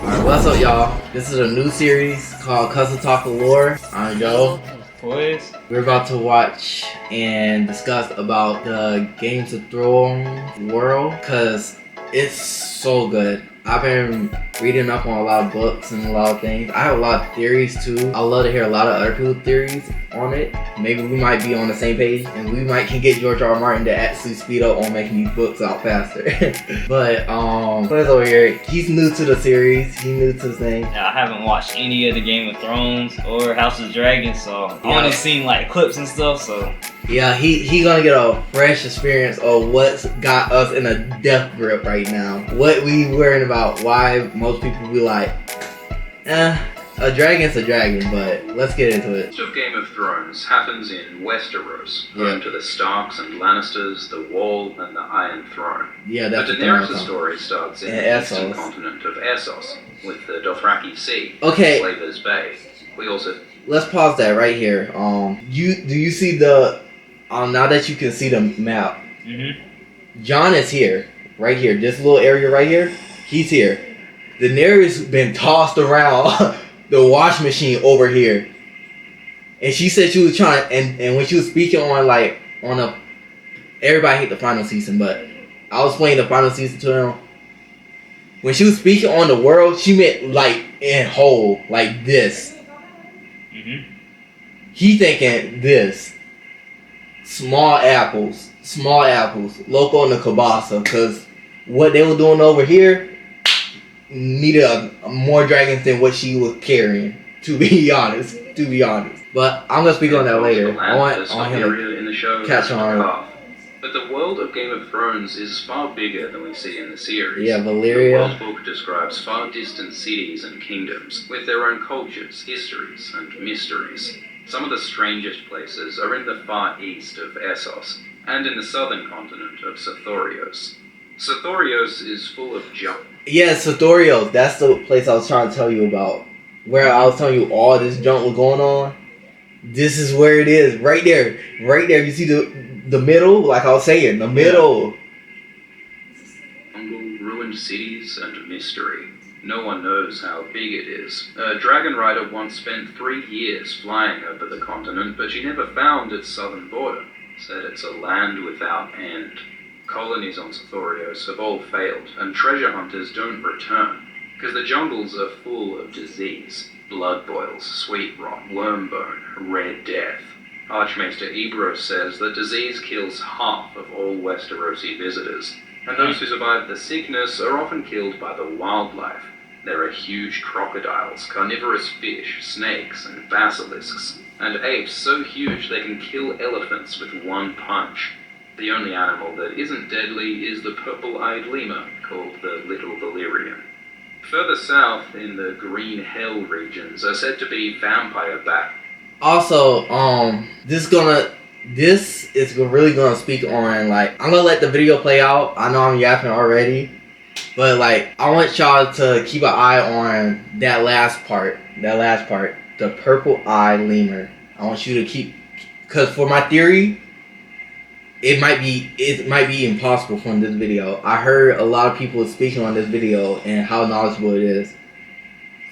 Alright, what's up, y'all? This is a new series called Cousin Talk of Lore. I'm Joe. Boys, We're about to watch and discuss about the Games of Thrones world because it's so good. I've been reading up on a lot of books and a lot of things. I have a lot of theories too. I love to hear a lot of other people's theories on it. Maybe we might be on the same page and we might can get George R. R. Martin to actually speed up on making these books out faster. But Clint's over here. He's new to the series. He's new to the thing. I haven't watched any of the Game of Thrones or House of Dragons, so I've Yeah. only seen like clips and stuff. So Yeah, he gonna get a fresh experience of what's got us in a death grip right now. What we worrying about, why most people be like, a dragon's a dragon, but let's get into it. Most of Game of Thrones happens in Westeros, home Yeah. to the Starks and Lannisters, the Wall, and the Iron Throne. Yeah, But that's the thing I'm Daenerys' talking. story starts in And the eastern Essos. continent of Essos, with the Dothraki Sea, Okay. Slaver's Bay. We also Let's pause that right here. Do you see the now that you can see the map, John is here, right here. This little area right here, he's here. Daenerys been tossed around the wash machine over here, and she said she was trying. And when she was speaking on a, everybody hate the final season, but I was playing the final season to them. When she was speaking on the world, she meant like in whole, like this. He thinking this. Small apples, local in the Kabasa, because what they were doing over here needed more dragons than what she was carrying. To be honest, But I'm gonna speak on that later. I want him to in the show catch on. Path. But the world of Game of Thrones is far bigger than we see in the series. Yeah, The Valyria. World Book describes far distant cities and kingdoms with their own cultures, histories, and mysteries. Some of the strangest places are in the far east of Essos and in the southern continent of Sothorios. Sothorios is full of junk. Yeah, Sothorios. That's the place I was trying to tell you about. Where I was telling you all this junk was going on. This is where it is. Right there. You see the middle? Like I was saying, the middle. Jungle, ruined cities, and mystery. No one knows how big it is. A dragon rider once spent 3 years flying over the continent, but she never found its southern border. Said it's a land without end. Colonies on Sothorios have all failed, and treasure hunters don't return, because the jungles are full of disease. Blood boils, sweet rot, wormbone, red death. Archmaester Ebro says that disease kills half of all Westerosi visitors, and those who survive the sickness are often killed by the wildlife. There are huge crocodiles, carnivorous fish, snakes, and basilisks, and apes so huge they can kill elephants with one punch. The only animal that isn't deadly is the purple-eyed lemur, called the Little Valyrian. Further south, in the Green Hell regions, are said to be vampire bat. Also, this is really gonna speak on, like, I'm gonna let the video play out. I know I'm yapping already, but like, I want y'all to keep an eye on that last part, the purple eye lemur. I want you to keep, cause for my theory, it might be impossible from this video. I heard a lot of people speaking on this video and how knowledgeable it is.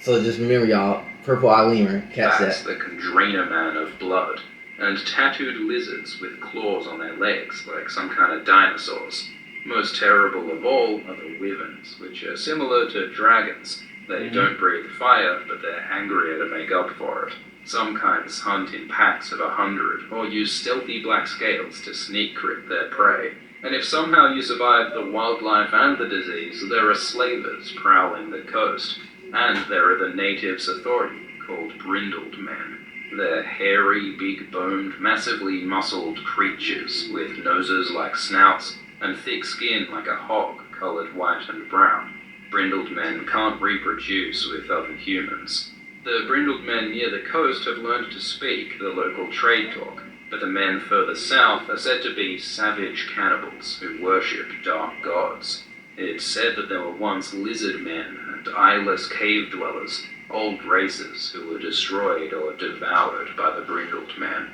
So just remember, y'all, purple eye lemur, catch Bats that. that can drain a man of blood, and tattooed lizards with claws on their legs like some kind of dinosaurs. Most terrible of all are the wyverns, which are similar to dragons. They don't breathe fire, but they're angrier to make up for it. Some kinds hunt in packs of 100, or use stealthy black scales to sneak creep their prey. And if somehow you survive the wildlife and the disease, there are slavers prowling the coast. And there are the natives authority, called brindled men. They're hairy, big-boned, massively muscled creatures with noses like snouts and thick skin like a hog, colored white and brown. Brindled men can't reproduce with other humans. The brindled men near the coast have learned to speak the local trade talk, but the men further south are said to be savage cannibals who worship dark gods. It's said that there were once lizard men and eyeless cave dwellers, old races who were destroyed or devoured by the brindled men.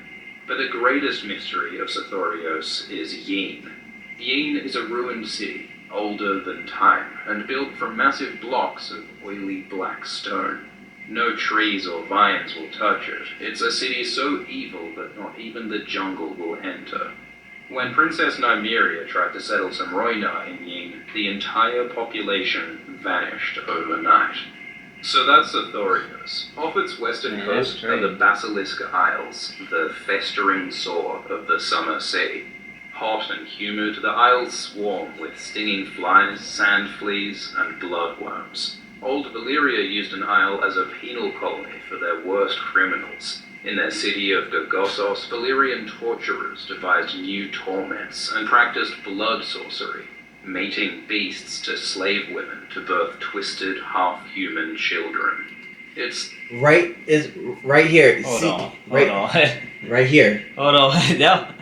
But the greatest mystery of Sothorios is Yin. Yin is a ruined city, older than time, and built from massive blocks of oily black stone. No trees or vines will touch it. It's a city so evil that not even the jungle will enter. When Princess Nymeria tried to settle some Roina in Ying, the entire population vanished overnight. So that's Athorios. Off its western coast are the Basilisk Isles, the festering sore of the summer sea. Hot and humid, the isles swarm with stinging flies, sand fleas, and bloodworms. Old Valyria used an isle as a penal colony for their worst criminals. In their city of Gogossos, Valyrian torturers devised new torments and practiced blood sorcery, mating beasts to slave women to birth twisted, half-human children. It's right here. Hold on. Right here. Hold on. That.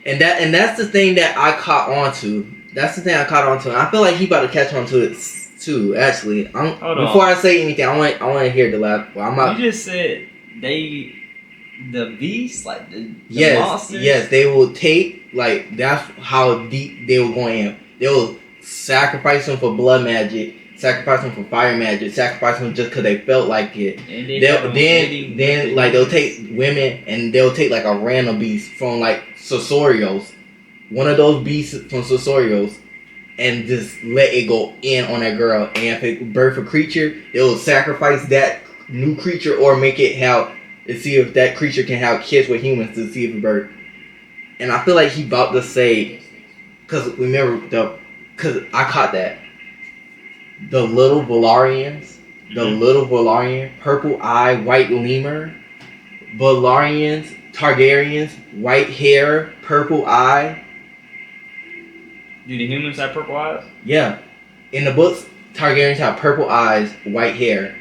And that's the thing that I caught on to. That's the thing I caught on to. And I feel like he about to catch on to it too. Actually, before I say anything, I want to hear the last. Well, I'm not. You just said the beasts, like the monsters. Yes, they will take, like, that's how deep they were going in. They will sacrifice them for blood magic, sacrifice them for fire magic, sacrifice them just because they felt like it. And then like they'll take women and they'll take like a random beast from like Sosorios, one of those beasts from Sosorios, and just let it go in on that girl. And if it birth a creature, they'll sacrifice that new creature or make it have to see if that creature can have kids with humans to see if it birth. And I feel like he about to say, because remember because I caught that the little Valarians, purple eye, white lemur, Valarians, Targaryens, white hair, purple eye. Do the humans have purple eyes? Yeah. In the books, Targaryens have purple eyes, white hair.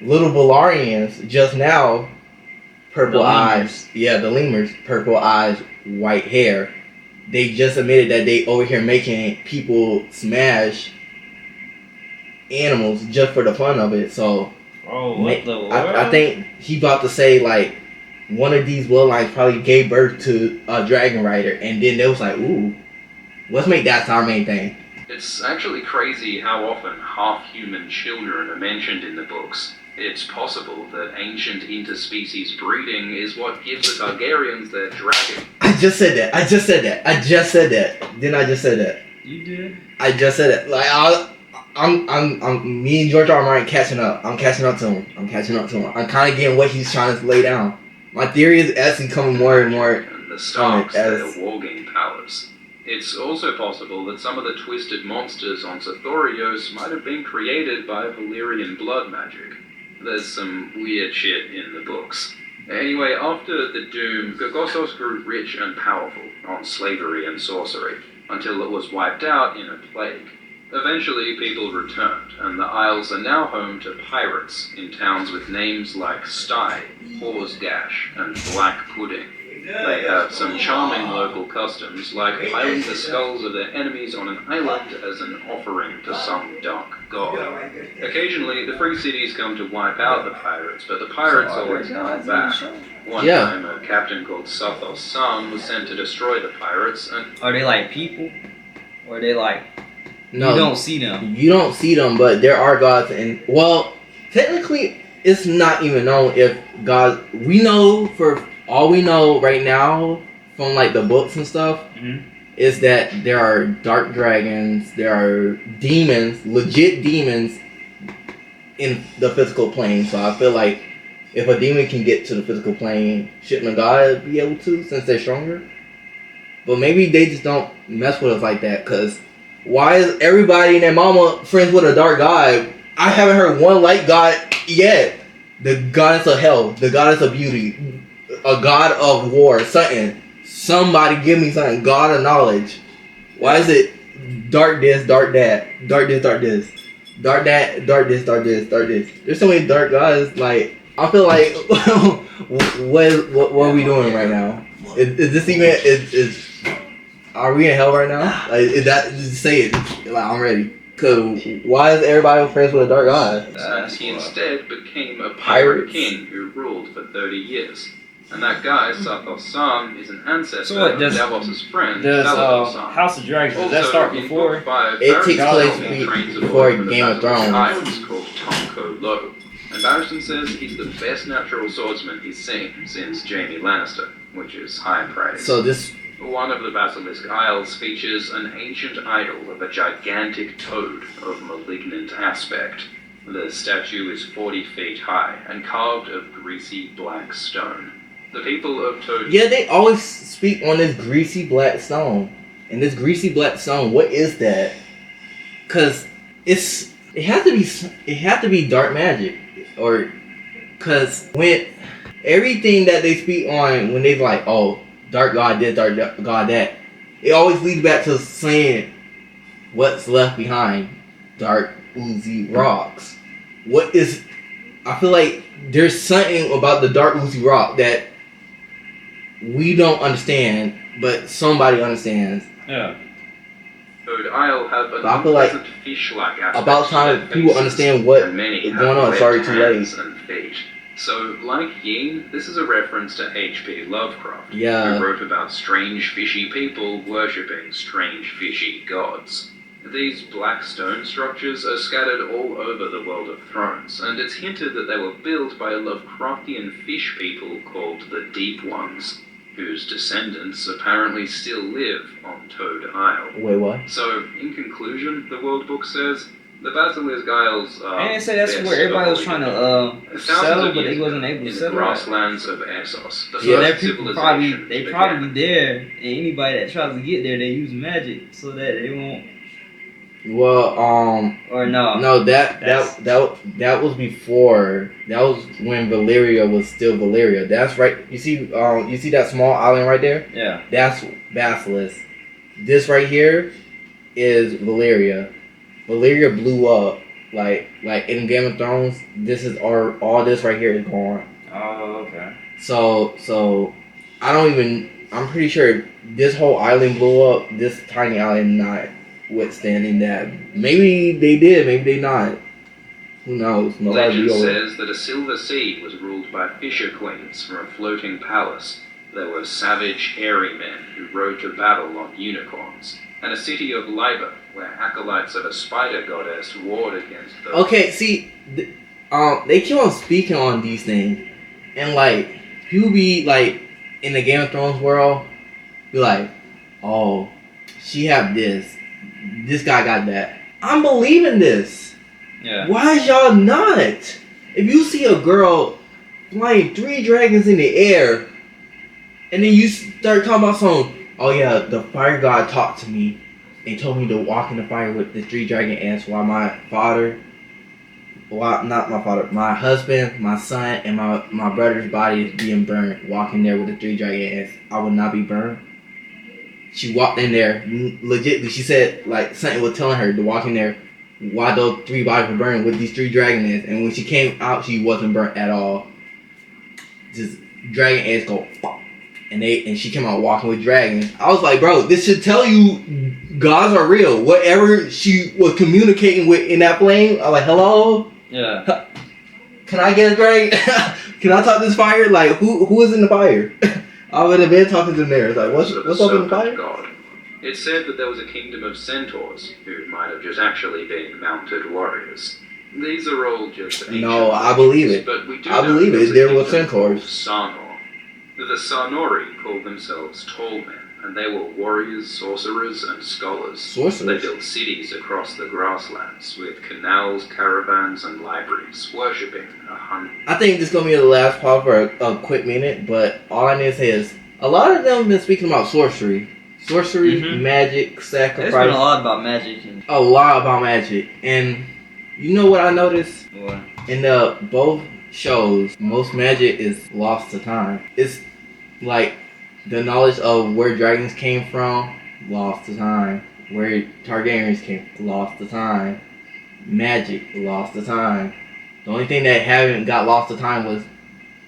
Little Valarians, just now, purple eyes. Yeah, the lemurs, purple eyes, white hair. They just admitted that they over here making people smash animals just for the fun of it. So, what the world? I think he about to say like one of these bloodlines probably gave birth to a dragon rider, and then they was like, ooh, let's make that our main thing. It's actually crazy how often half-human children are mentioned in the books. It's possible that ancient interspecies breeding is what gives the Targaryens their dragon. I just said that. Didn't I just say that? You did. I just said it. Like I'm me and George R. R. Martin catching up. I'm catching up to him. I'm kind of getting what he's trying to lay down. My theory is actually coming more and more. And the Starks, their wargame powers. It's also possible that some of the twisted monsters on Sothoryos might have been created by Valyrian blood magic. There's some weird shit in the books. Anyway, after the Doom, Gogossos grew rich and powerful on slavery and sorcery, until it was wiped out in a plague. Eventually, people returned, and the Isles are now home to pirates in towns with names like Stye, Hawes Gash, and Black Pudding. They have some charming local customs, like piling the skulls of their enemies on an island as an offering to some dark god. Occasionally, the free cities come to wipe out the pirates, but the pirates always come back. One time, a captain called Sathos San was sent to destroy the pirates, and... Are they like people? Or are they like... No, you don't see them. You don't see them, but there are gods, and... Well, technically, it's not even known if gods... We know for... All we know right now from like the books and stuff is that there are dark dragons, there are demons, legit demons in the physical plane. So I feel like if a demon can get to the physical plane, shouldn't a god be able to since they're stronger? But maybe they just don't mess with us like that, because why is everybody and their mama friends with a dark god? I haven't heard one light god yet. The goddess of hell, the goddess of beauty, a god of war, something. Somebody give me something. God of knowledge. Why is it dark this, dark that, dark this, dark this, dark that, dark this, dark this, dark this? There's so many dark gods. Like, I feel like what are we doing right now? Is this even is are we in hell right now? Like, is that just say it? Like, I'm ready. Cause why is everybody friends with a dark god? He instead became a pirate king who ruled for 30 years. And that guy, Sathos San, is an ancestor So what, of does- Davos' friend, Does Salador San. House of Dragons, does that Also, start in before? Book 5, It takes Barristan place Selmy trains a before boy for the Game of Basilisk Thrones. Islands called Tomko Lo. And Barristan says he's the best natural swordsman he's seen since Jaime Lannister, which is high praise. So this, One of the Basilisk Isles features an ancient idol of a gigantic toad of malignant aspect. The statue is 40 feet high and carved of greasy black stone. The people of Toad... yeah, they always speak on this greasy black stone. And this greasy black stone, what is that? Cause it had to be dark magic, or cause when everything that they speak on, when they like, oh, dark god this, dark god that, it always leads back to saying what's left behind, dark oozy rocks. What is? I feel like there's something about the dark oozy rock that we don't understand, but somebody understands. Yeah. Toad Isle have an I feel like unpleasant fish-like aspect about to time their people faces, understand what and many is have going on. webbed Sorry, too late. hands and feet. So, like Yin, this is a reference to H.P. Lovecraft, Yeah. who wrote about strange fishy people worshipping strange fishy gods. These black stone structures are scattered all over the World of Thrones, and it's hinted that they were built by a Lovecraftian fish people called the Deep Ones, whose descendants apparently still live on Toad Isle. Wait, what? So, in conclusion, the World Book says, the Basilisk Isles are And they say that's best where everybody was avoided. trying to Thousands settle, of but they years wasn't ago, able to in the settle. grasslands of Essos, the So that first people civilization they began. probably there, and anybody that tries to get there, they use magic so that they won't. Well, Or no. no, That's- that was before. That was when Valyria was still Valyria. That's right. You see that small island right there? Yeah. That's Basilisk. This right here is Valyria. Valyria blew up. Like in Game of Thrones, this is all this right here is gone. Oh, okay. So I'm pretty sure this whole island blew up. This tiny island not withstanding that. Maybe they did, maybe they not. Who knows? Nobody Legend be over. says that a silver sea was ruled by fisher queens from a floating palace. There were savage, hairy men who rode to battle on unicorns. And a city of Liber, where acolytes of a spider goddess warred against the... Okay, see, they keep on speaking on these things, and like people be like in the Game of Thrones world, be like, oh, she have this guy got that. I'm believing this. Yeah. Why is y'all not? If you see a girl flying 3 dragons in the air, and then you start talking about something, oh yeah, the fire god talked to me and told me to walk in the fire with the 3 dragon ants while my husband, my son, and my brother's body is being burned, walking there with the 3 dragon ants. I will not be burned. She walked in there, legitly, she said, like, something was telling her to walk in there while those 3 bodies were burning with these 3 dragon ants. And when she came out, she wasn't burnt at all. Just dragon ants go, and she came out walking with dragons. I was like, bro, this should tell you gods are real. Whatever she was communicating with in that flame, I was like, hello? Yeah. Can I get a dragon? Can I talk to this fire? Like, who is in the fire? I would have been talking to them there. It's like, what's up in the fire? God. It said that there was a kingdom of centaurs, who might have just actually been mounted warriors. These are all just ancient No, I believe it. But we do I know believe there it. was a There were kingdom called centaurs. Sarnor. The Sarnori called themselves tall men, and they were warriors, sorcerers, and scholars. Sorcerers? They built cities across the grasslands, with canals, caravans, and libraries, worshipping a hundred. I think this is going to be the last part for a quick minute, but all I need to say is, a lot of them have been speaking about sorcery. Sorcery, magic, There's sacrifice. been a lot about magic. And A lot about magic. And you know what I noticed? what? In both shows, most magic is lost to time. It's like the knowledge of where dragons came from, lost to time. Where Targaryens came, lost to time. Magic, lost to time. The only thing that haven't got lost to time was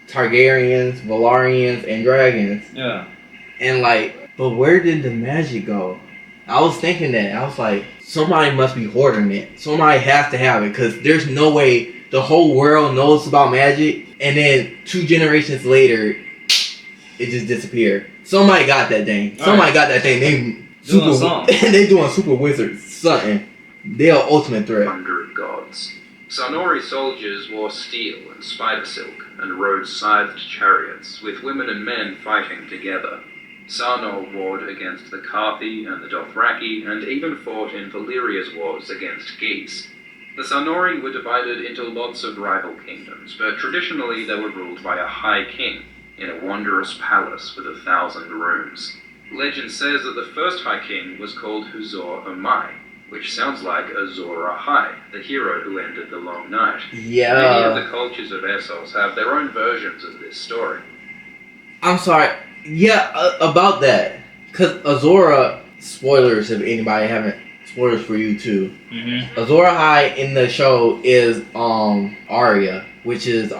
Targaryens, Valyrians, and dragons. Yeah. And like, but where did the magic go? I was thinking that. I was like, somebody must be hoarding it. Somebody has to have it, because there's no way the whole world knows about magic, and then 2 generations later, it just disappeared. Somebody got that thing. Somebody got that thing. They doing super wizards. Something. They are ultimate threat. 100 gods. Sarnori soldiers wore steel and spider silk and rode scythed chariots, with women and men fighting together. Sarnor warred against the Carthi and the Dothraki, and even fought in Valyria's wars against Geese. The Sarnori were divided into lots of rival kingdoms, but traditionally they were ruled by a high king in a wondrous palace with 1,000 rooms. Legend says that the first high king was called Huzor Amai, which sounds like Azor Ahai, the hero who ended the long night. Yeah. Many of the cultures of Essos have their own versions of this story. I'm sorry. Yeah, about that. Because Azora, spoilers if anybody haven't, spoilers for you too. Mm-hmm. Azor Ahai in the show is Arya, which is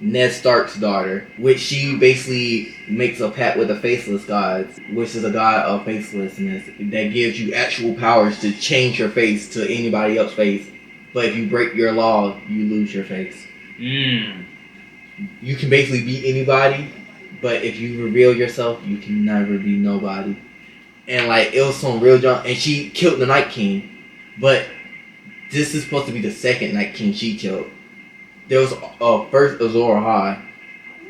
Ned Stark's daughter, which she basically makes a pact with the Faceless Gods, which is a god of facelessness that gives you actual powers to change your face to anybody else's face. But if you break your law, you lose your face. You can basically be anybody, but if you reveal yourself, you can never be nobody. And like, it was some real junk, and she killed the Night King, but this is supposed to be the second Night King she killed. There was first Azor Ahai,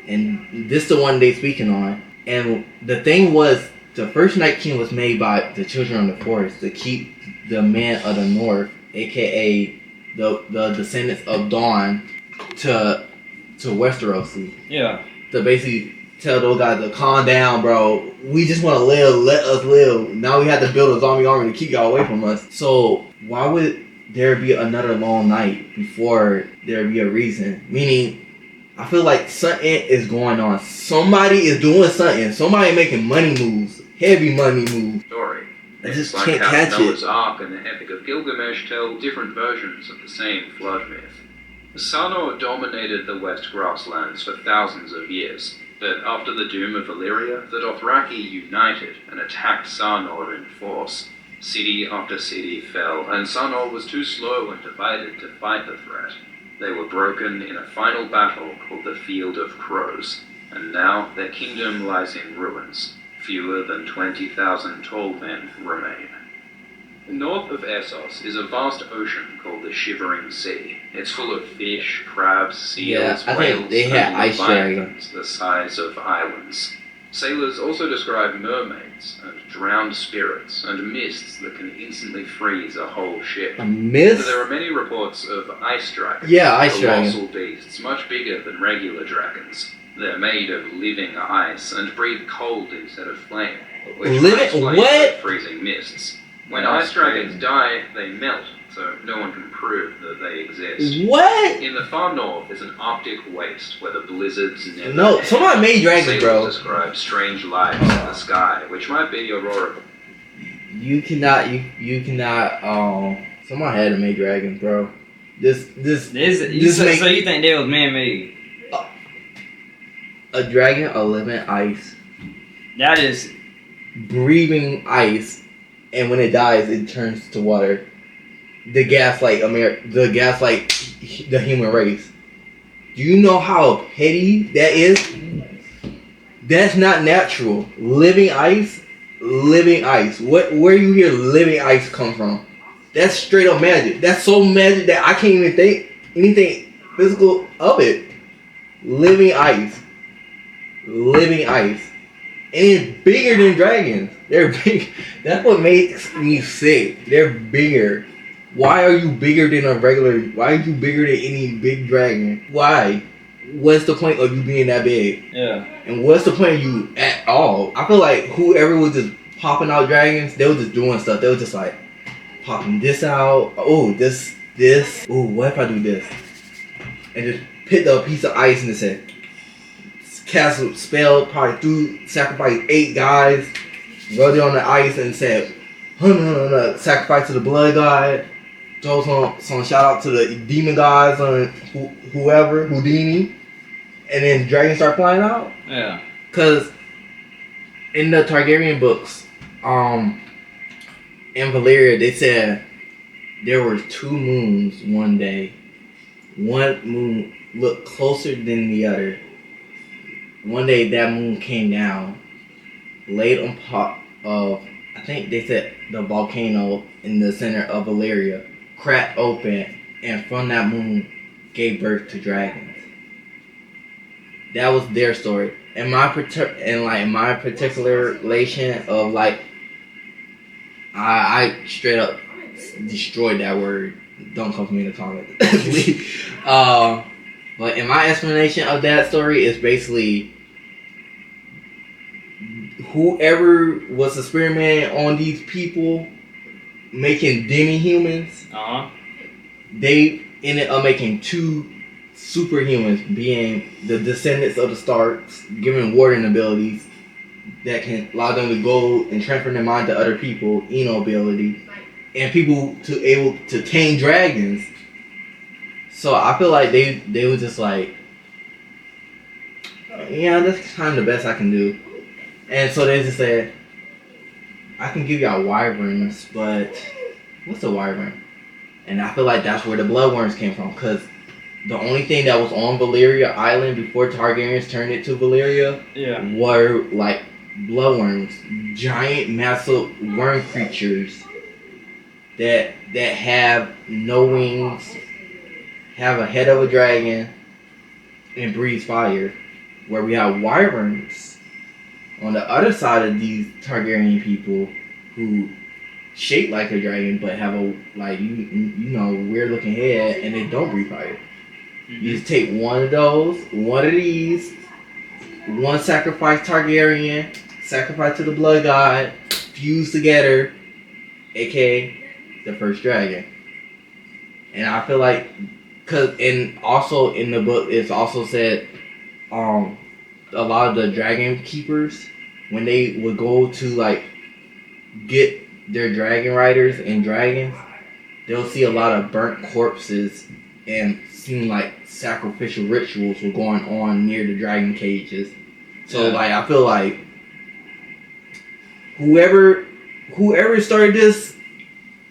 and this is the one they speaking on. And the thing was, the first Night King was made by the Children of the Forest to keep the men of the North, aka the descendants of Dawn, to Westerosi. Yeah. To basically tell those guys to calm down, bro. We just want to live. Let us live. Now we have to build a zombie army to keep y'all away from us. So why would there be another long night before there be a reason? Meaning, I feel like something is going on. Somebody is doing something. Somebody making money moves. Heavy money moves. Story. I just It's can't like how catch Noah's it. Ark and the Epic of Gilgamesh tell different versions of the same flood myth. Sarnor dominated the West Grasslands for thousands of years, but after the doom of Valyria, the Dothraki united and attacked Sarnor in force. City after city fell, and Sarnor was too slow and divided to fight the threat. They were broken in a final battle called the Field of Crows, and now their kingdom lies in ruins. Fewer than 20,000 tall men remain. North of Essos is a vast ocean called the Shivering Sea. It's full of fish, crabs, seals, I whales, think they had and ice leviathans the size of islands. Sailors also describe mermaids and drowned spirits and mists that can instantly freeze a whole ship. A mist? There are many reports of ice dragons. Yeah, ice dragons. Colossal beasts, much bigger than regular dragons. They're made of living ice and breathe cold instead of flame, which explains what? the freezing mists. When That's ice dragons crazy. die, they melt, so no one can prove that they exist. What? In the far north is an arctic waste where the blizzards never No, end. somebody made dragons, Sailors bro. describe strange lights in the sky, which might be aurora. You cannot, someone had to make dragons, bro. So you think they was man-made? A dragon, a living ice, That is... breathing ice, and when it dies, it turns to water. The gaslight the human race. Do you know how petty that is? That's not natural. Living ice. Where you hear living ice come from? That's straight up magic. That's so magic that I can't even think anything physical of it. Living ice. And it's bigger than dragons. They're big. That's what makes me sick. They're bigger. Why are you bigger than a regular? Why are you bigger than any big dragon? Why? What's the point of you being that big? Yeah. And what's the point of you at all? I feel like whoever was just popping out dragons, they were just doing stuff. They were just like popping this out. Oh, this. Oh, what if I do this? And just picked up a piece of ice and just said, cast a spell, probably sacrifice 8 guys, rubbed it on the ice and said, sacrifice to the blood god, throw some shout out to the demon gods on whoever, Houdini, and then dragons start flying out. Yeah. Cause in the Targaryen books, in Valyria, they said there were 2 moons one day. One moon looked closer than the other. one day that moon came down, laid on top of, I think they said the volcano in the center of Valeria, cracked open, and from that moon gave birth to dragons. That was their story. And my particular relation of like, I straight up destroyed that word. Don't come for me in the comments. But in my explanation of that story is basically whoever was experimenting on these people making demi-humans, they ended up making two superhumans, being the descendants of the Starks, given warding abilities that can allow them to go and transfer their mind to other people, ability, and people to able to tame dragons. So I feel like they were just like, yeah, that's kind of the best I can do. And so they just said, I can give y'all wyverns, but what's a wyvern? And I feel like that's where the bloodworms came from, because the only thing that was on Valyria Island before Targaryens turned it to Valyria were like bloodworms, giant, massive worm creatures that have no wings, have a head of a dragon, and breathe fire. Where we have wyverns on the other side of these Targaryen people who shape like a dragon but have a weird looking head, and they don't breathe fire. You just take one of those, one of these, one sacrifice Targaryen, sacrifice to the blood god, fuse together, aka the first dragon. And I feel like, and also in the book it's also said, a lot of the dragon keepers, when they would go to like get their dragon riders and dragons, they'll see a lot of burnt corpses and seem like sacrificial rituals were going on near the dragon cages. So like I feel like whoever started this,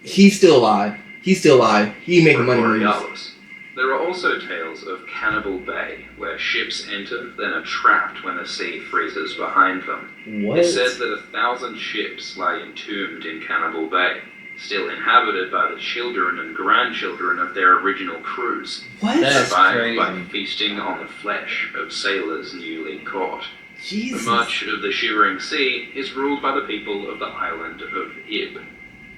he's still alive. He's still alive. He making money moves. There are also tales of Cannibal Bay, where ships enter, then are trapped when the sea freezes behind them. What? It's said that 1,000 ships lie entombed in Cannibal Bay, still inhabited by the children and grandchildren of their original crews. What? That's survived crazy. by feasting on the flesh of sailors newly caught. Jesus. Much of the Shivering Sea is ruled by the people of the island of Ib.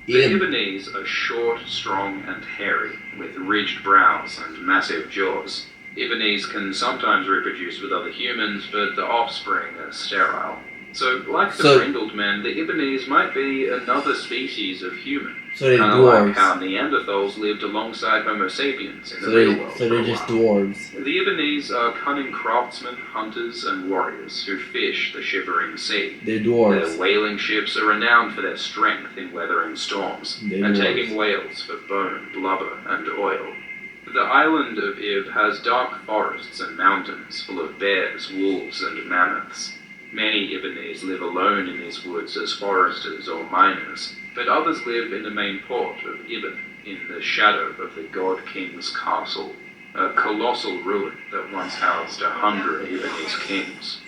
The Ibonese are short, strong, and hairy, with ridged brows and massive jaws. Ibonese can sometimes reproduce with other humans, but the offspring are sterile. So, like the brindled men, the Ibonese might be another species of human. So they're kind of dwarves. like how Neanderthals lived alongside Homo sapiens in the real world. So they're just dwarves. The Ibonese are cunning craftsmen, hunters, and warriors who fish the Shivering Sea. They're dwarves. Their whaling ships are renowned for their strength in weathering storms, and taking whales for bone, blubber, and oil. The island of Ib has dark forests and mountains full of bears, wolves, and mammoths. Many Ibonese live alone in these woods as foresters or miners, but others live in the main port of Ibn, in the shadow of the God King's castle, a colossal ruin that once housed 100 Ibonese kings.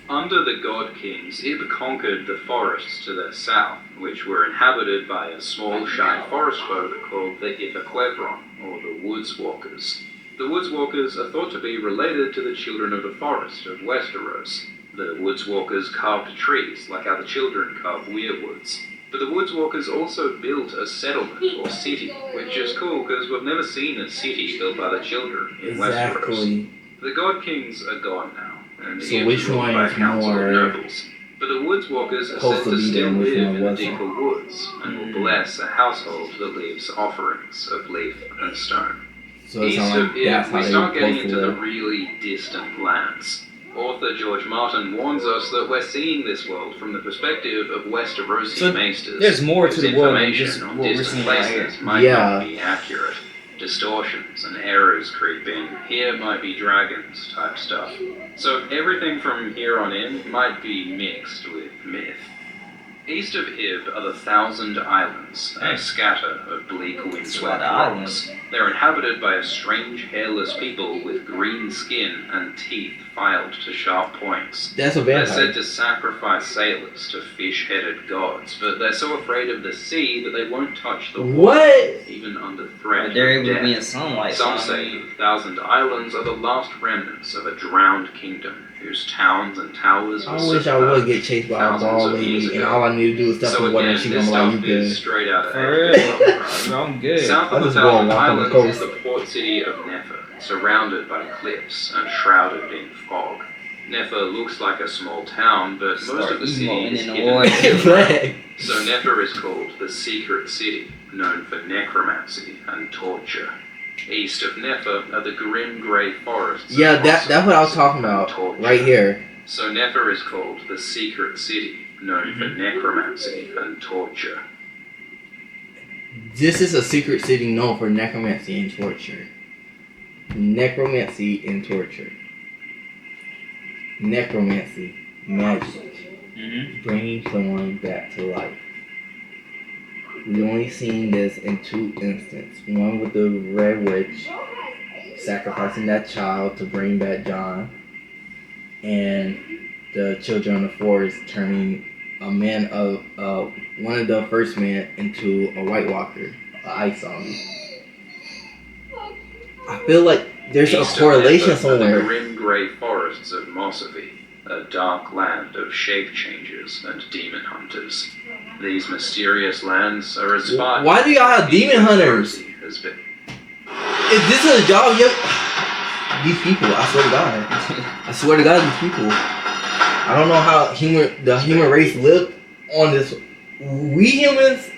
Under the God Kings, Ib conquered the forests to their south, which were inhabited by a small, shy forest folk called the Ifaquevron, or the Woods Walkers. The Woods Walkers are thought to be related to the Children of the Forest of Westeros. The Woods Walkers carved trees, like how the children carve weirwoods. But the Woods Walkers also built a settlement, or city, which is cool because we've never seen a city built by the children in Westeros. The God Kings are gone now, and so which one is more nobles. But the Woods Walkers are said to still live in the deeper woods, and will bless a household that leaves offerings of leaf and stone. So East of Ib, we start getting into the live. really distant lands. Author George Martin warns us that we're seeing this world from the perspective of Westerosi maesters. There's more to the world than Information just on what we're distant seeing right places here. might not be accurate. Distortions and errors creep in. Here might be dragons type stuff. So everything from here on in might be mixed with myth. East of Ib are the 1,000 Islands, a scatter of bleak windswept rocks. They're inhabited by a strange, hairless people with green skin and teeth filed to sharp points. That's a They're vampire. said to sacrifice sailors to fish-headed gods, but they're so afraid of the sea that they won't touch the water, What? even under threat But they're of able to be in death. sunlight. Some say the 1,000 Islands are the last remnants of a drowned kingdom, whose towns and towers were I wish I would get chased by a thousands ball of years lady, and ago. all I need to do is step So in the water again, and she this gonna be like, stuff you is good. straight out of For Epic. real. I'm good. South of I the just wanna 1,000 walk on the Islands is coast. the port city of Nefer, surrounded by cliffs and shrouded in fog. Nefer looks like a small town, but most of the city Emoing is in the hidden. water. Flag. So Nefer is called the Secret City, known for necromancy and torture. East of Nefer are the grim grey forests. of Yeah, that's what I was Mossad talking and about. torture. Right here. So Nefer is called the Secret City, known for necromancy and torture. This is a secret city known for necromancy and torture. Necromancy and torture. Necromancy. Magic. Mm-hmm. Bringing someone back to life. We only seen this in two instances. One with the Red Witch sacrificing that child to bring back John. And the Children of the Forest turning a man of one of the first men into a White Walker, an ice zombie. I feel like there's a East of correlation Nefer are the somewhere. grim grey forests of Mossavi, a dark land of shape changers and demon hunters. These mysterious lands are as far Why do y'all have demon hunters? has been. If this is a job, yep. These people, I swear to God. I swear to God, these people. I don't know how the human race lived on this. We humans,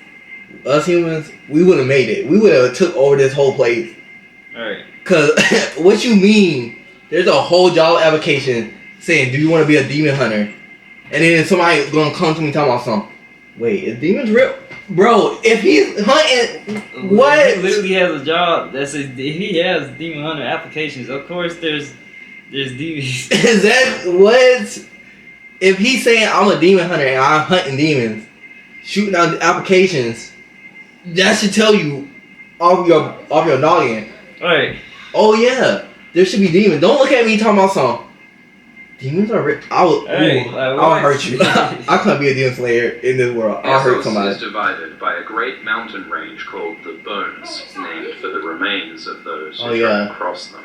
us humans, we would have made it. We would have took over this whole place. Alright. Cause what you mean? There's a whole job application saying, "Do you want to be a demon hunter?" And then somebody gonna come to me talking about something. Wait, is demons real, bro? If he's hunting, what? He literally has a job that says he has demon hunter applications. Of course, there's demons. Is that what? If he's saying I'm a demon hunter and I'm hunting demons, shooting out applications, that should tell you off your noggin. Alright. Oh yeah, there should be demons. Don't look at me talking about something. Demons are rich. I will. Hey, Ooh, like, I'll what? hurt you. I couldn't be a demon slayer in this world. I'll hurt Essos somebody. is divided by a great mountain range called the Bones, named for the remains of those who Oh, yeah. across them.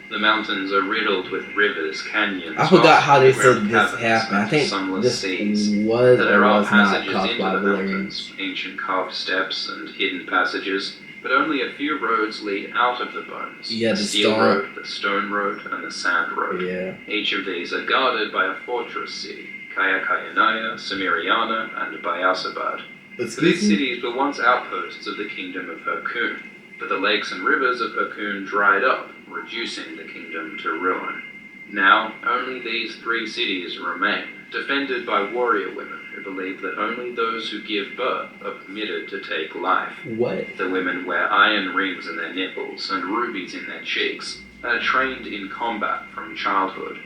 The mountains are riddled with rivers, canyons, I forgot how they underground said this caverns, happened. I and think sunless this seas. was or There are was not passages caused into by the Valerian. mountains, ancient carved steps and hidden passages, but only a few roads lead out of the Bones. Yeah, the Steel stone- Road, the Stone Road, and the Sand Road. Yeah. Each of these are guarded by a fortress city, Kayakayanaya, Samiriana, and Bayasabad. These Excuse me? cities were once outposts of the kingdom of Herkun, but the lakes and rivers of Herkun dried up, reducing the kingdom to ruin. Now, only these 3 cities remain, defended by warrior women who believe that only those who give birth are permitted to take life. What? The women wear iron rings in their nipples and rubies in their cheeks, and are trained in combat from childhood.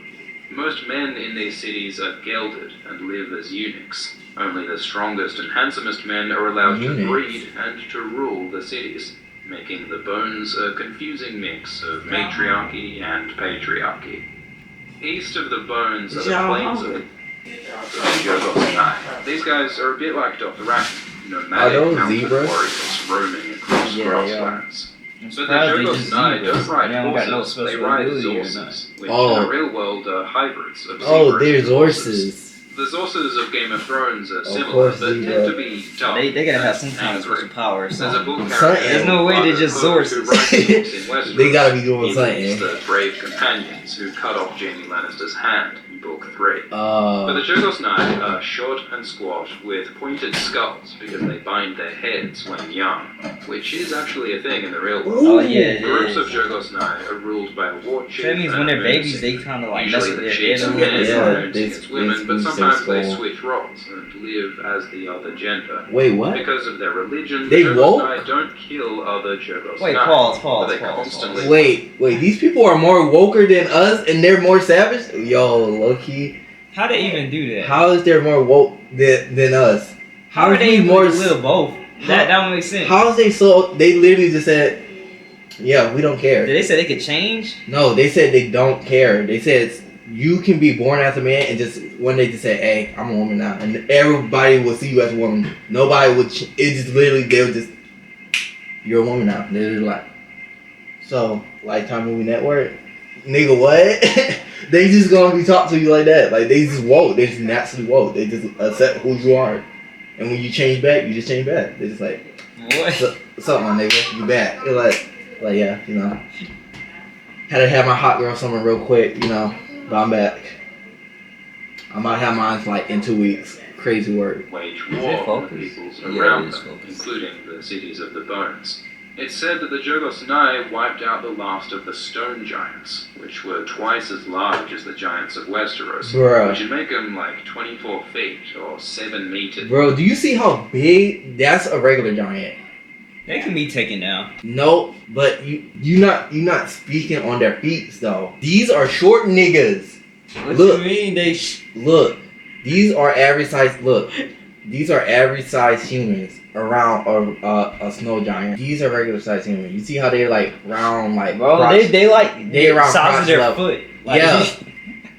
Most men in these cities are gelded and live as eunuchs. Only the strongest and handsomest men are allowed to Eunuchs. breed and to rule the cities, making the Bones a confusing mix of matriarchy and patriarchy. East of the Bones are the plains of Jogosnai. These guys are a bit like Dothraki, nomadic those mountain zebras? warriors roaming across Yeah, they are. grasslands. I'm But the surprised they just Jogosnai zebras. don't ride They don't got no horses, they special ride ability or Zorses, which Oh. in the real world are hybrids of Oh, zebras there's and horses. horses. The Zorses of Game of Thrones are similar, course, but zebra. tend to be dark. They gotta have some and kind of angry. special powers. There's a book Something. character. There's no way they're Father just Poe, who Zorses. writes books in Westeros. They gotta be doing He something. meets the brave companions who cut off Jaime Lannister's hand in Book 3. But the Jogosnai are short and squat with pointed skulls because they bind their heads when young, which is actually a thing in the real world. Oh yeah, it Groups is. of Jogosnai are ruled by a war chief. That means and when a they're babies, mercenary. they kind of like mess Usually with the their chiefs head a are little men bit. Yeah, and they- against women, they but squeeze sometimes their they skull. switch roles and live as the other gender. Wait, what? Because of their religion, They the woke? Jogosnai don't kill other Jogosnai. Wait, but pause. they constantly Wait, these people are more woker than us and they're more savage? Yo, low-key. How they even do that? How is there more woke than us? How are they more able to live both? That don't make sense. How is they so? They literally just said, "Yeah, we don't care." Did they say they could change? No, they said they don't care. They said you can be born as a man and just one day just say, "Hey, I'm a woman now," and everybody will see you as a woman. Nobody would. It just literally they would just, "You're a woman now." They're like, so Lifetime Movie Network, nigga, what? They just gonna be talking to you like that. Like they just woke. They just naturally woke. They just accept who you are, and when you change back, you just change back. They just like, What? what's up, my nigga? You back? You're like yeah, you know. Had to have my hot girl summer real quick, you know. But I'm back. I might have mine like in 2 weeks. Crazy work. Wage Is war it on the focused? peoples Yeah, around it is them, focused. including the cities of the bones. It's said that the Jogos Nai wiped out the last of the stone giants, which were twice as large as the giants of Westeros, Bruh. which would make them like 24 feet or 7 meters. Bro, do you see how big? That's a regular giant. They can be taken down. Nope, but you not speaking on their feet though. These are short niggas. What Look. you mean they? Look, these are average size. Look, these are average size humans around a snow giant. These are regular size humans. You see how they're like round, like Bro, crotch- they like they around size crotch of their level. foot. Like, Yeah.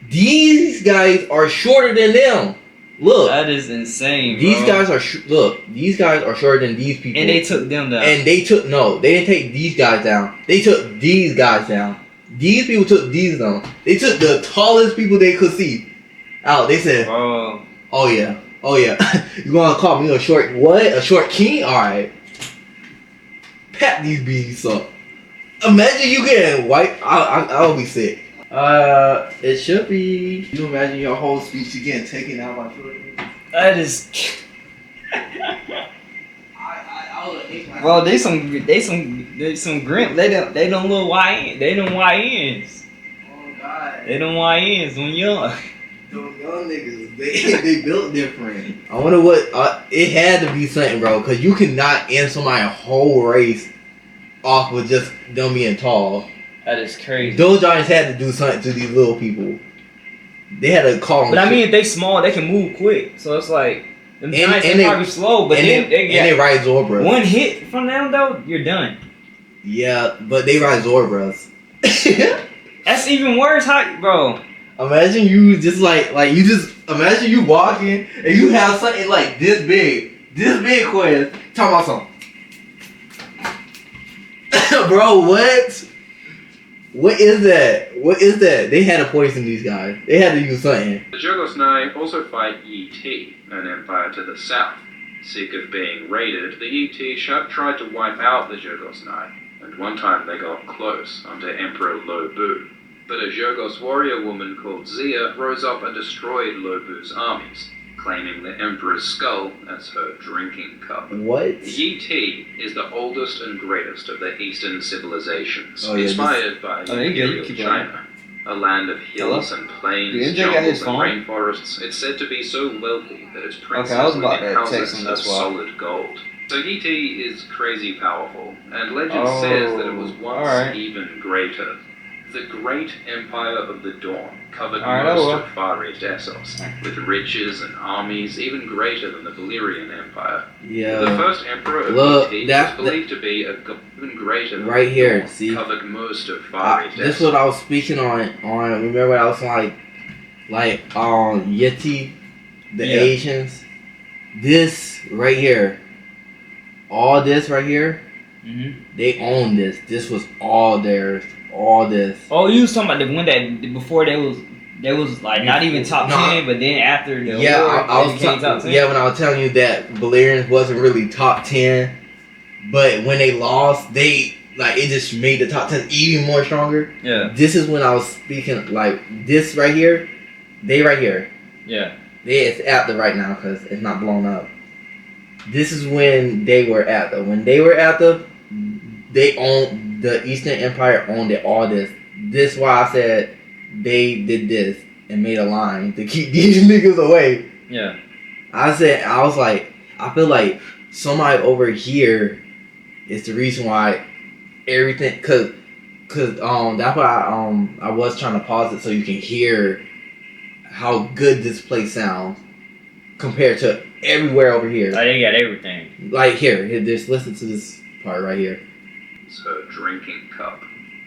These guys are shorter than them. Look, that is insane. these bro. guys are these guys are shorter than these people. and they took them down. And they didn't take these guys down. They took these guys down. These people took these down. They took the tallest people they could see out. They said, Bro, "Oh yeah, you gonna call me a short what? A short king? All right, pat these bees up. Imagine you getting white. I'll be sick. It should be. You imagine your whole speech you getting taken out by short niggas? that is. I would hate my. Bro, they some grim. They don't little YN. They don't YNs. Oh God. They don't YNs when young. Those young niggas, they built different. I wonder what it had to be something, bro, because you cannot end somebody's whole race off with just them being tall. That is crazy. Those giants had to do something to these little people. They had to call them. But I mean, if they small, they can move quick. So it's like them giants and are they- probably slow, but and then they and they get ride Zorbras. one hit from them though, you're done. Yeah, but they ride Zorbras. That's even worse, bro. Imagine you just imagine you walking and you have something like this big, Quest, talking about something. Bro, what? What is that? What is that? They had to poison these guys. They had to use something. The Jogos Nai also fight Yi Ti, an empire to the south. Sick of being raided, the Yi Ti tried to wipe out the Jogos Nai, and one time they got close under Emperor Lo Bu. But a Jogos warrior woman called Zia rose up and destroyed Lo Bu's armies, claiming the Emperor's skull as her drinking cup. What? Yi Ti is the oldest and greatest of the Eastern civilizations, Oh, yeah, inspired by Oh, there you go, you Imperial keep China. A land of hills and plains, Did MJ got his jungles and phone? rainforests. It's said to be so wealthy that its princes I was live about in to text houses him, of that's why. solid gold. So Yi Ti is crazy powerful, and legend Oh, says that it was once alright. even greater. The Great Empire of the Dawn covered Alright, most well. of Far East Essos, with riches and armies even greater than the Valyrian Empire. The Yeah. first emperor of Look, Yi Ti that- was believed to be a god even greater than Right the here, Dawn, see? covered most of Far East This is Essos. what I was speaking on. Remember what I was Yeti, the Yeah. Asians. This right here, all this right here, Mm-hmm. they own this. This was all theirs. All this. Oh, you was talking about the one that before they was like not even top No. 10, but then after the Yeah, war, I they was became top 10. yeah when I was telling you that Valerians wasn't really top 10, but when they lost, they it just made the top 10 even more stronger. Yeah, This is when I was speaking this right here. They right here. yeah. It's after right now because it's not blown up. This is when they were after. When they were after, they owned the Eastern Empire owned it all this. This why I said they did this and made a line to keep these niggas away. Yeah. I feel like somebody over here is the reason why everything cause that's why I was trying to pause it so you can hear how good this place sounds. compared to everywhere over here. Oh, they got everything. Like here, just listen to this part right here. It's her drinking cup.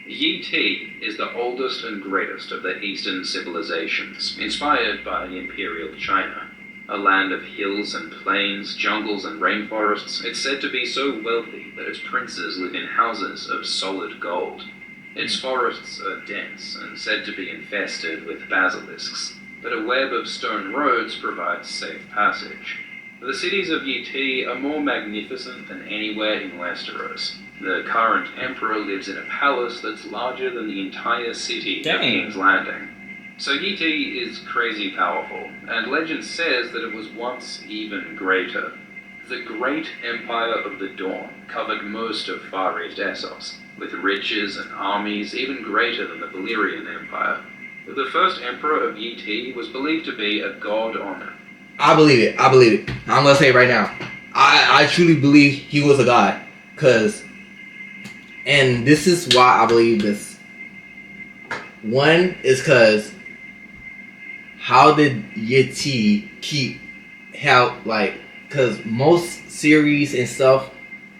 Yi Ti is the oldest and greatest of the Eastern civilizations, inspired by Imperial China. A land of hills and plains, jungles and rainforests, it's said to be so wealthy that its princes live in houses of solid gold. Its forests are dense and said to be infested with basilisks, but a web of stone roads provides safe passage. The cities of Yi Ti are more magnificent than anywhere in Westeros. The current emperor lives in a palace that's larger than the entire city of King's Landing. So Yi Ti is crazy powerful, and legend says that it was once even greater. The Great Empire of the Dawn covered most of Far East Essos, with riches and armies even greater than the Valyrian Empire. The first emperor of Yi Ti was believed to be a god on... I believe it. I'm gonna say it right now. I truly believe he was a god. And this is why I believe this. One is because how did Yi Ti keep because most series and stuff,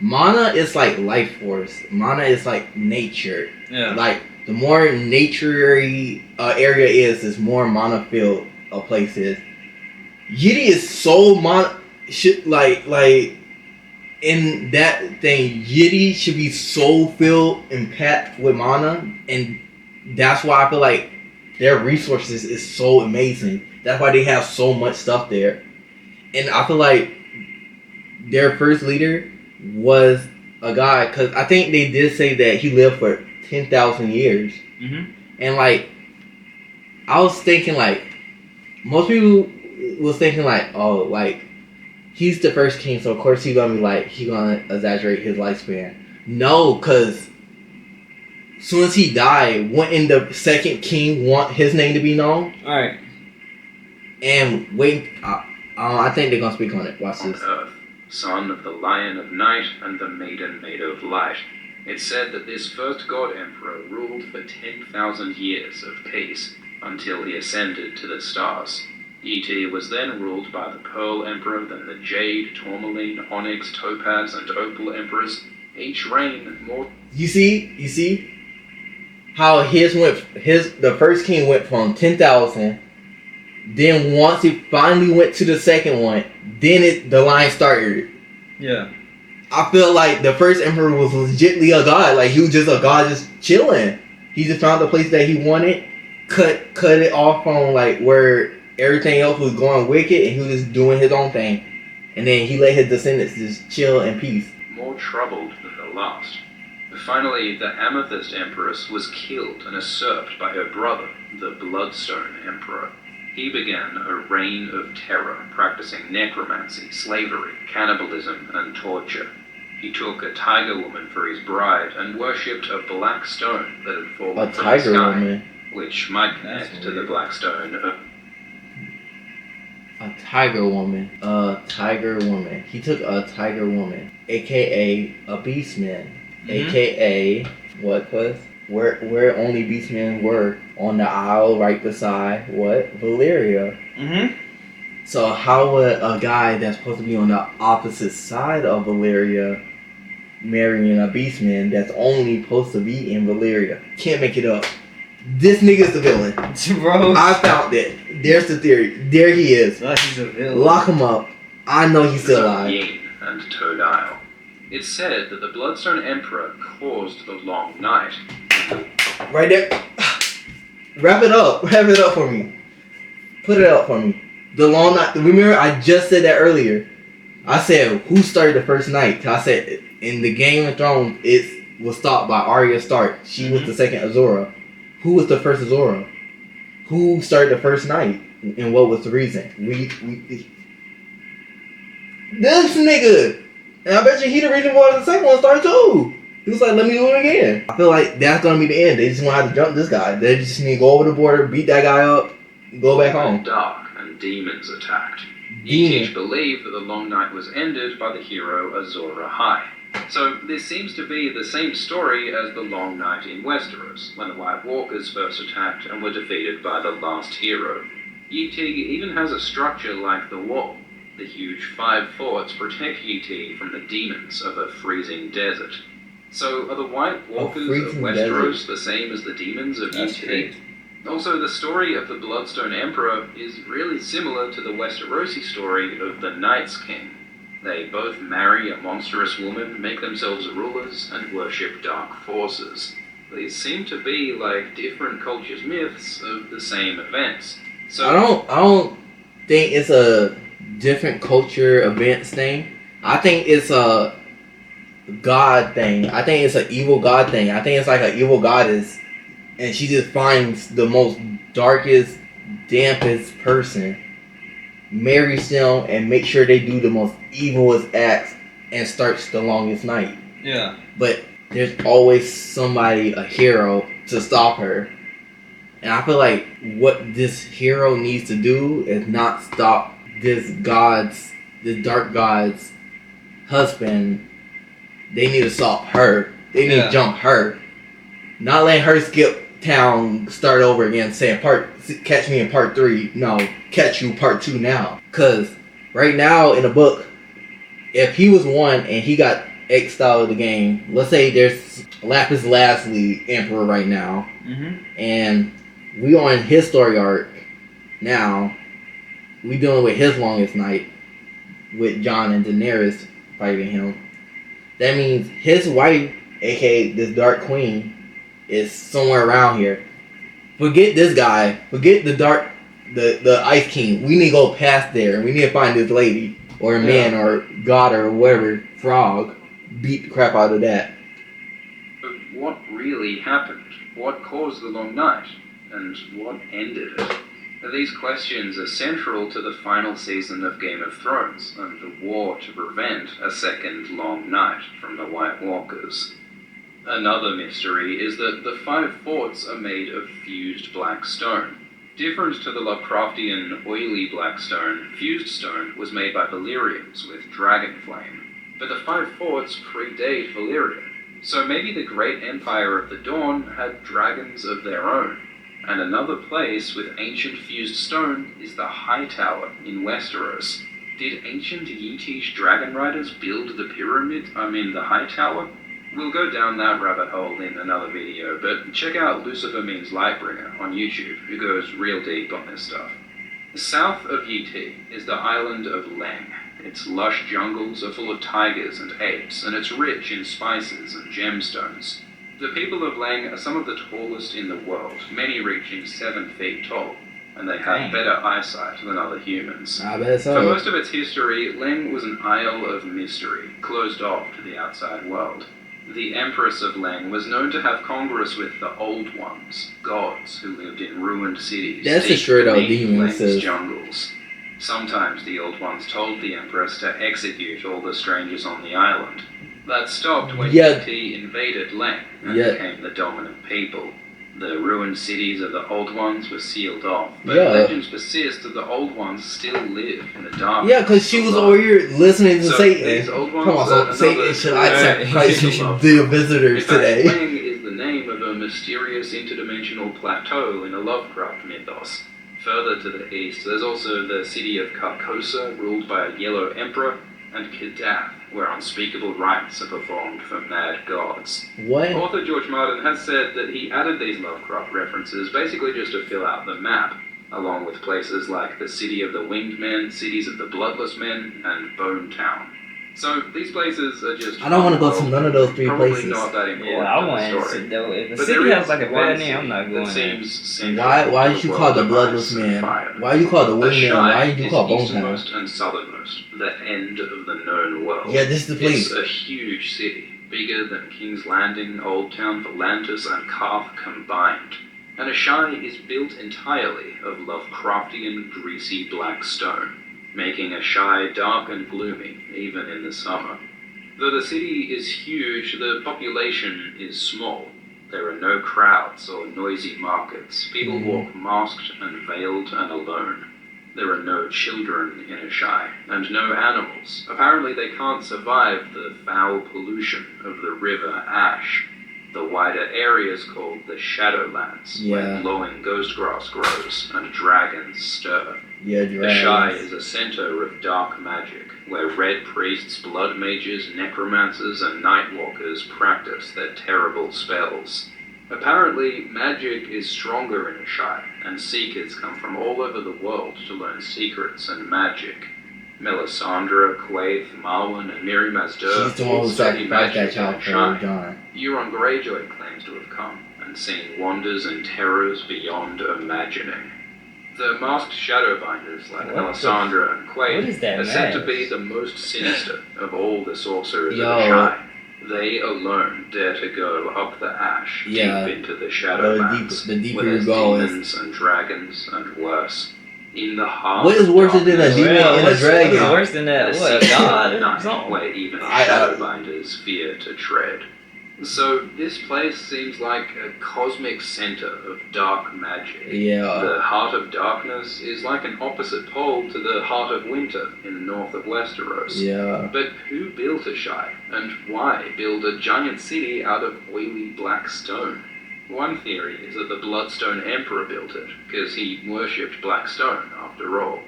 mana is like life force. Mana is like nature. Yeah. Like the more nature-y area is more mana filled a place is. Yeti is so mana in that thing. Yeti should be so filled and packed with mana, and that's why I feel like their resources is so amazing. That's why they have so much stuff there, and I feel like their first leader was a guy, because I think they did say that he lived for 10,000 years, and like I was thinking most people was thinking he's the first king, so of course he's gonna exaggerate his lifespan. No, because as soon as he died, wouldn't the second king want his name to be known? Alright. And wait, I think they're gonna speak on it. Watch this. Earth, son of the Lion of Night and the Maiden Maid of Light. It's said that this first god emperor ruled for 10,000 years of peace until he ascended to the stars. Yi Ti was then ruled by the Pearl Emperor, then the Jade, Tourmaline, Onyx, Topaz, and Opal Emperors. Each reign more... You see? How the first king went from 10,000, then once he finally went to the second one, then the line started. Yeah. I feel like the first emperor was legitimately a god. Like, he was just a god just chilling. He just found the place that he wanted, cut it off from where everything else was going wicked, and he was just doing his own thing. And then he let his descendants just chill in peace. More troubled than the last. Finally, the Amethyst Empress was killed and usurped by her brother, the Bloodstone Emperor. He began a reign of terror, practicing necromancy, slavery, cannibalism, and torture. He took a tiger woman for his bride and worshipped a black stone that had fallen from the sky, which might connect to the black stone. A tiger woman. He took a tiger woman, aka a beastman, aka where only beastmen were on the isle right beside Valyria. So how would a guy that's supposed to be on the opposite side of Valyria marrying a beastman that's only supposed to be in Valyria? Can't make it up. This nigga's the villain. Bro. I found it. There's the theory. There he is. He's a villain. Lock him up. I know he's still alive. Yin and Toad Isle. It's said that the Bloodstone Emperor caused the Long Night. Right there. Wrap it up for me. Put it up for me. The Long Night. Remember, I just said that earlier. I said, who started the first night? I said, in the Game of Thrones, it was stopped by Arya Stark. She was the second Azora. Who was the first Azora? Who started the first night? And what was the reason? This nigga! And I bet you he the reason why the second one started too. He was like, let me do it again. I feel like that's gonna be the end. They just want to have to jump this guy. They just need to go over the border, beat that guy up, go back home. Dark and demons attacked. Each believed that the Long Night was ended by the hero Azor Ahai. So this seems to be the same story as the Long Night in Westeros, when the White Walkers first attacked and were defeated by the last hero. Yi Ti even has a structure like the Wall, The huge 5 forts protect Yi from the demons of a freezing desert. So are the White Walkers of Westeros the same as the demons of Yi? Also, the story of the Bloodstone Emperor is really similar to the Westerosi story of the Night's King. They both marry a monstrous woman, make themselves rulers, and worship dark forces. These seem to be like different cultures' myths of the same events. So I don't think it's a different culture events thing. I think it's a god thing. I think it's an evil god thing. I think it's like an evil goddess, and she just finds the most darkest, dampest person, marries them, and makes sure they do the most evilest acts, and starts the longest night. Yeah. But there's always somebody, a hero, to stop her. And I feel like what this hero needs to do is not stop this dark god's husband. They need to stop her. They need to jump her. Not letting her skip town, start over again, saying catch me in part 3. No, catch you part 2 now. Cause right now in the book, if he was 1 and he got exiled of the game, let's say there's Lapis Lazuli Emperor right now, and we on his story arc now. We dealing with his longest night with Jon and Daenerys fighting him. That means his wife, aka this Dark Queen, is somewhere around here. Forget this guy. Forget the Ice King. We need to go past there, and we need to find this lady or a man or god or whatever frog. Beat the crap out of that. But what really happened? What caused the long night? And what ended it? These questions are central to the final season of Game of Thrones and the war to prevent a second long night from the White Walkers. Another mystery is that the 5 forts are made of fused black stone. Different to the Lovecraftian oily black stone, fused stone was made by Valyrians with dragon flame. But the 5 forts predate Valyria, so maybe the great empire of the Dawn had dragons of their own. And another place with ancient fused stone is the High Tower in Westeros. Did ancient Yetish dragon riders build the the High Tower? We'll go down that rabbit hole in another video, but check out Lucifer Means Lightbringer on YouTube, who goes real deep on this stuff. South of Yeti is the island of Leng. Its lush jungles are full of tigers and apes, and it's rich in spices and gemstones. The people of Leng are some of the tallest in the world, many reaching 7 feet tall, and they have better eyesight than other humans. I bet so. For most of its history, Leng was an isle of mystery, closed off to the outside world. The Empress of Leng was known to have congress with the Old Ones, gods who lived in ruined cities That's a deep straight out beneath demon, Leng's says. jungles. Sometimes the Old Ones told the Empress to execute all the strangers on the island. That stopped when Yeti invaded Leng and became the dominant people. The ruined cities of the Old Ones were sealed off, but legends persist that the Old Ones still live in the dark. Yeah, because she was over here listening to Satan. These Old Ones, come on, so Satan, should I sacrifice the visitors today? Leng is the name of a mysterious interdimensional plateau in a Lovecraft mythos. Further to the east, there's also the city of Carcosa, ruled by a yellow emperor, and Kadath, where unspeakable rites are performed for mad gods. What? Author George Martin has said that he added these Lovecraft references basically just to fill out the map, along with places like the City of the Winged Men, Cities of the Bloodless Men, and Bone Town. So these places are just... I don't want to go to none of those 3 probably places. Not that important. Yeah, I want to though. If a city has like a bad name, I'm not going there. Why did you call the Bloodless Man? Why you call the Winged Man? Why did you call Bone Town? Easternmost and southernmost, the end of the known world. Yeah, this is the place. It's a huge city, bigger than King's Landing, Old Town, Volantis, and Karth combined. And Asshai is built entirely of Lovecraftian greasy black stone, making Asshai dark and gloomy, even in the summer. Though the city is huge, the population is small. There are no crowds or noisy markets. People walk masked and veiled and alone. There are no children in Asshai, and no animals. Apparently they can't survive the foul pollution of the river Ash. The wider area is called the Shadowlands, Yeah. where glowing ghost grass grows and dragons stir. Yeah, The Shire dragons. is a center of dark magic, where red priests, blood mages, necromancers, and nightwalkers practice their terrible spells. Apparently, magic is stronger in the Shire, and seekers come from all over the world to learn secrets and magic. Melisandre, Quaithe, Marwan, and Miri Mazdur She's the one who study sacrificed that magic in child the for Shire. John. Euron Greyjoy claims to have come and seen wonders and terrors beyond imagining. The masked Shadowbinders like What Melisandre and Quaithe what is that are said to mask? be the most sinister of all the sorcerers Yo. of the Shire. They alone dare to go up the Ash, Yeah. deep into the Shadowlands, The deeper where you there's go is. demons and dragons and worse. In the heart What is of worse than a darkness, demon and a what's dragon? worse than that? the What, secret God of or night, something? where even I- Shadowbinders fear to tread. So this place seems like a cosmic center of dark magic. Yeah. The Heart of Darkness is like an opposite pole to the Heart of Winter in the north of Westeros. Yeah. But who built a Shire, and why build a giant city out of oily black stone? One theory is that the Bloodstone Emperor built it, because he worshipped black stone, after all.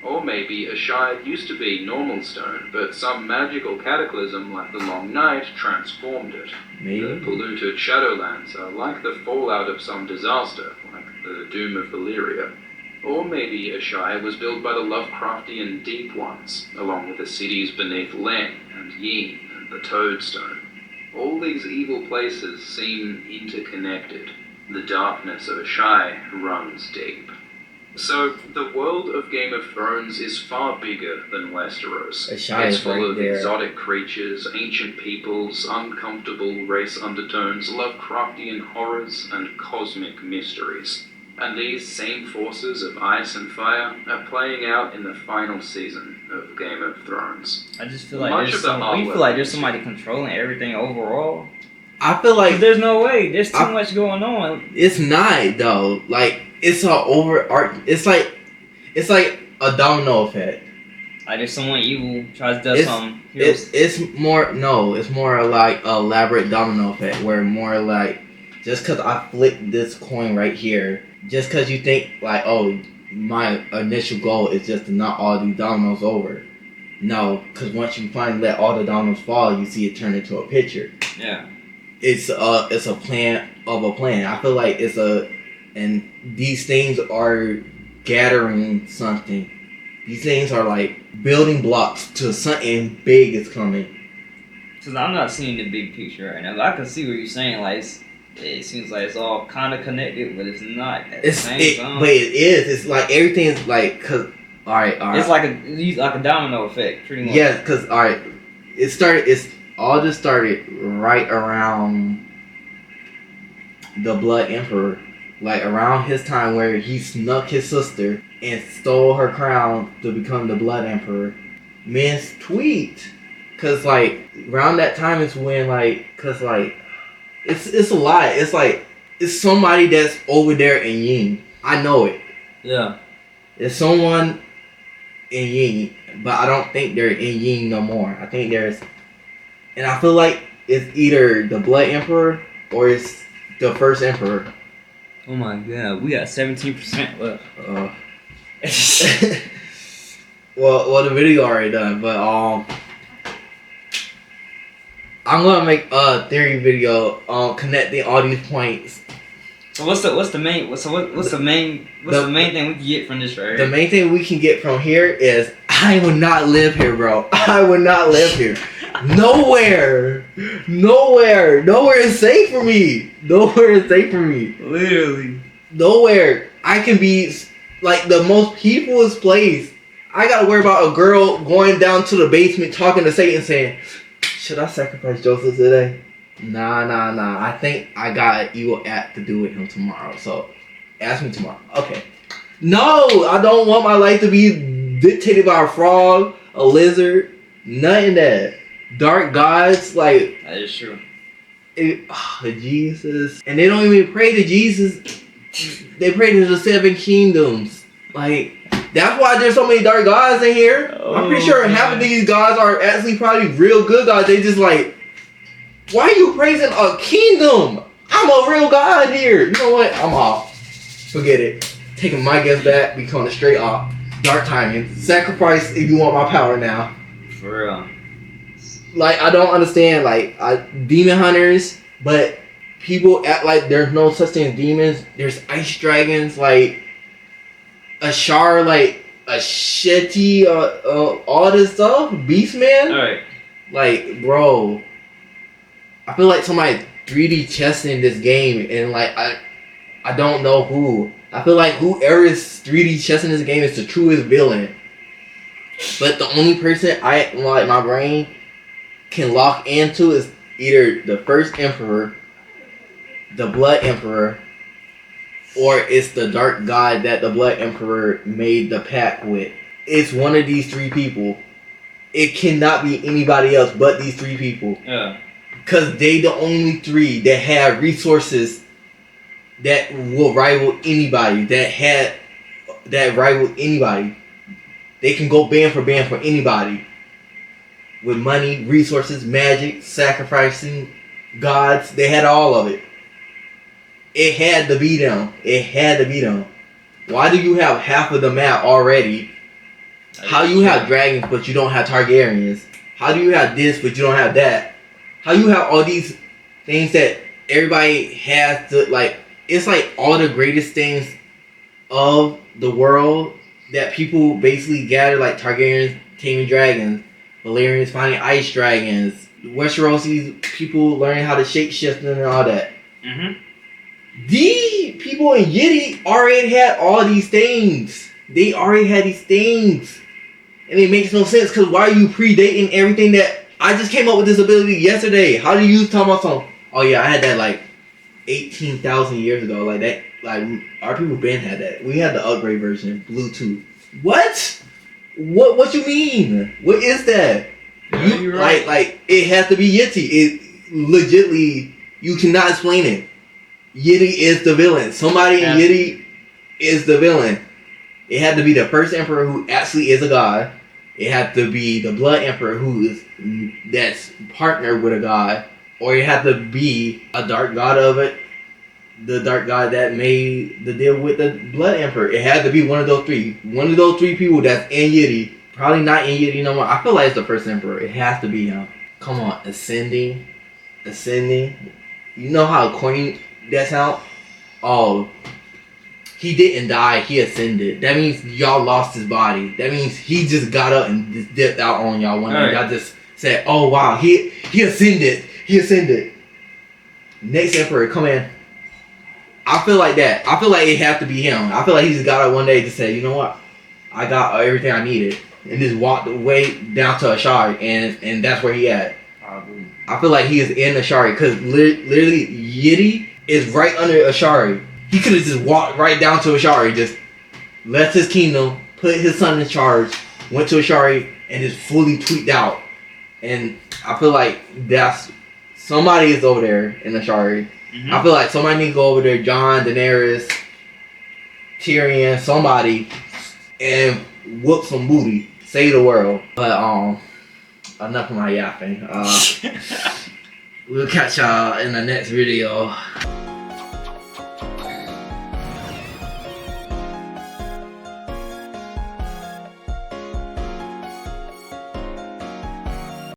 Or maybe a Shire used to be normal stone, but some magical cataclysm like the Long Night transformed it. The Maybe. polluted Shadowlands are like the fallout of some disaster, like the Doom of Valyria. Or maybe a Shire was built by the Lovecraftian Deep Ones, along with the cities beneath Len and Yin and the Toadstone. All these evil places seem interconnected. The darkness of a Shire runs deep. So, the world of Game of Thrones is far bigger than Westeros. A Shire It's is full right of there. exotic creatures, ancient peoples, uncomfortable race undertones, Lovecraftian horrors, and cosmic mysteries. And these same forces of ice and fire are playing out in the final season of Game of Thrones. I just feel like Much there's of the some. We hard feel like work there's is- somebody controlling everything overall. I feel 'Cause like there's no way. There's too I- much going on. it's not though. Like it's a overarch. It's like a domino effect. Like there's someone evil tries to do It's- something. It's more it's more like a elaborate domino effect where more like just because I flipped this coin right here, just because you think like, oh, my initial goal is just to knock all these dominoes over. No, because once you finally let all the dominoes fall, you see it turn into a picture. Yeah. It's a plan of a plan. I feel like and these things are gathering something. These things are like building blocks to something big is coming. Because I'm not seeing the big picture right now. But I can see what you're saying. Like it seems like it's all kind of connected, but it's not at the same time. But it is. It's like everything's like, cause all right. It's like a domino effect, pretty much. Yeah, cause all right. It's all just started right around the Blood Emperor, like around his time where he snuck his sister and stole her crown to become the Blood Emperor. Men's tweet, cause like around that time is when cause it's a lot. It's like it's somebody that's over there in Yin. I know it. Yeah. It's someone in Yin, but I don't think they're in Yin no more. I think and I feel like it's either the Blood Emperor or it's the first Emperor. Oh my god, we got 17% left. Well, the video already done, but I'm gonna make a theory video on connecting all these points. So what's the main thing we can get from this right The here? main thing we can get from here is I would not live here, bro. I would not live here. Nowhere is safe for me. Nowhere is safe for me. Literally. Nowhere. I can be like the most peacefulest place. I gotta worry about a girl going down to the basement talking to Satan saying, should I sacrifice Joseph today? Nah. I think I got an evil act to do with him tomorrow. So ask me tomorrow. Okay. No, I don't want my life to be dictated by a frog, a lizard, nothing that. Dark gods, like That is true. Jesus. And they don't even pray to Jesus. They pray to the seven kingdoms. Like, that's why there's so many dark gods in here. I'm pretty sure half of these gods are actually probably real good gods. They just like, Why are you praising a kingdom? I'm a real god here. You know what? I'm off. Forget it. Taking my guess back, becoming straight off. Dark timing. Sacrifice if you want my power now. For real. Like, I don't understand, like, demon hunters, but people act like there's no such thing as demons. There's ice dragons, like, Ashar, like, Asheti, all this stuff. Beastman. Alright. Like, bro, I feel like somebody 3D chessing this game, and, like, I don't know who. I feel like whoever is 3D chessing this game is the truest villain. But the only person my brain can lock into is either the first emperor, the Blood Emperor, or it's the dark god that the Blood Emperor made the pact with. It's one of these three people. It cannot be anybody else but these three people. Yeah. Because they the only three that have resources that will rival anybody. That rival anybody. They can go band for anybody. With money, resources, magic, sacrificing, gods. They had all of it. It had to be them. It had to be them. Why do you have half of the map already? How you have dragons but you don't have Targaryens? How do you have this but you don't have that? How you have all these things that everybody has to, like, it's like all the greatest things of the world that people basically gather, like Targaryens taming dragons, Valyrians finding ice dragons, Westerosi people learning how to shapeshift and all that. Mm-hmm. The people in Yiddy already had all these things. They already had these things. And it makes no sense, because why are you predating everything that... I just came up with this ability yesterday. How do you tell my song? Oh yeah, I had that like 18,000 years ago. Like that, like our people been had that. We had the upgrade version, Bluetooth. What? What you mean? What is that? You're right. Like it has to be Yeti. It legitly, you cannot explain it. Yeti is the villain. Somebody in Yeti is the villain. It had to be the first emperor who actually is a god. It had to be the Blood Emperor that's partnered with a god. Or it had to be a dark god of it. The dark god that made the deal with the Blood Emperor. It had to be one of those three. One of those three people that's in Yiddy. Probably not in Yiddy no more. I feel like it's the first emperor. It has to be him. Come on. Ascending. You know how corny that sounds? Oh. He didn't die. He ascended. That means y'all lost his body. That means he just got up and just dipped out on y'all one day. Y'all just said, oh wow. He ascended. He ascended. Next emperor, come in. I feel like that. I feel like it has to be him. I feel like he just got up one day to say, you know what? I got everything I needed. And just walked away down to Ashari. And that's where he at. I feel like he is in Ashari. Because literally, Yiddy is right under Ashari. He could have just walked right down to Ashari. Just left his kingdom. Put his son in charge. Went to Ashari. And just fully tweaked out. And I feel like that's... Somebody is over there in Ashari. Mm-hmm. I feel like somebody needs to go over there. Jon, Daenerys, Tyrion, somebody, and whoop some booty. Save the world. But enough of my yapping. We'll catch y'all in the next video.